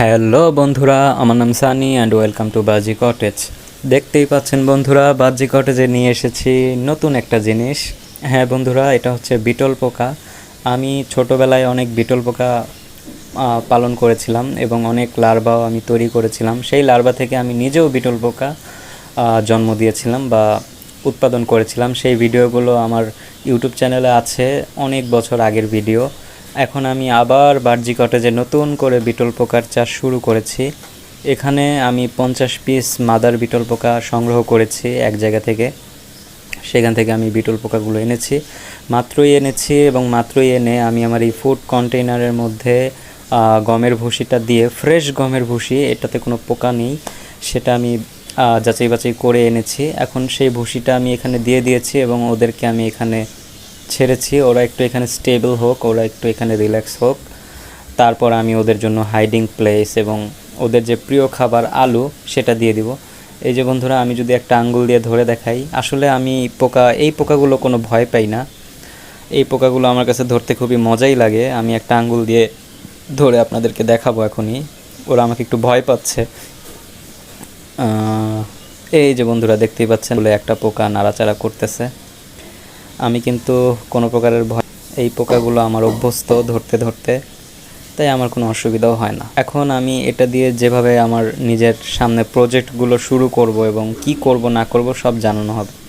Hello বন্ধুরা, আমার নাম সানি অ্যান্ড ওয়েলকাম টু বাজি কটেজ। দেখতেই পাচ্ছেন বন্ধুরা, বাজি কটেজে নিয়ে এসেছি নতুন একটা জিনিস। হ্যাঁ বন্ধুরা, এটা হচ্ছে বিটল পোকা। আমি ছোটোবেলায় অনেক বিটল পোকা পালন করেছিলাম এবং অনেক লার্ভাও আমি তৈরি করেছিলাম। সেই লার্ভা থেকে আমি নিজেও বিটল পোকা জন্ম দিয়েছিলাম বা উৎপাদন করেছিলাম। সেই ভিডিওগুলো আমার ইউটিউব চ্যানেলে আছে, অনেক বছর আগের ভিডিও। এখন আমি আবার বার্জি কটেজে নতুন করে বিটল পোকার চাষ শুরু করেছি। এখানে আমি 50 পিস মাদার বিটল পোকা সংগ্রহ করেছি এক জায়গা থেকে। সেখান থেকে আমি বিটল পোকাগুলো মাত্রই এনেছি এবং মাত্রই এনে আমি আমার এই ফুড কন্টেইনারের মধ্যে গমের ভুসিটা দিয়ে, ফ্রেশ গমের ভুসি, এটাতে কোনো পোকা নেই, সেটা আমি যাচাই বাছাই করে এনেছি। এখন সেই ভুসিটা আমি এখানে দিয়ে দিয়েছি এবং ওদেরকে আমি এখানে ছেড়েছি। ওরা একটু এখানে স্টেবল হোক, ওরা একটু এখানে রিল্যাক্স হোক, তারপর আমি ওদের জন্য হাইডিং প্লেস এবং ওদের যে প্রিয় খাবার আলু সেটা দিয়ে দিব। এই যে বন্ধুরা, আমি যদি একটা আঙ্গুল দিয়ে ধরে দেখাই, আসলে আমি এই পোকাগুলো কোনো ভয় পাই না। এই পোকাগুলো আমার কাছে ধরতে খুবই মজাই লাগে। আমি একটা আঙ্গুল দিয়ে ধরে আপনাদেরকে দেখাবো এখনই। ওরা আমাকে একটু ভয় পাচ্ছে। এই যে বন্ধুরা, দেখতেই পাচ্ছেন বলে একটা পোকা নাড়াচাড়া করতেছে। আমি কিন্তু কোনো প্রকারের ভয়, এই পোকাগুলো আমার অভ্যস্ত ধরতে ধরতে, তাই আমার কোনো অসুবিধাও হয় না। এখন আমি এটা দিয়ে যেভাবে আমার নিজের সামনে প্রজেক্টগুলো শুরু করব এবং কি করব না করব সব জানানো হবে।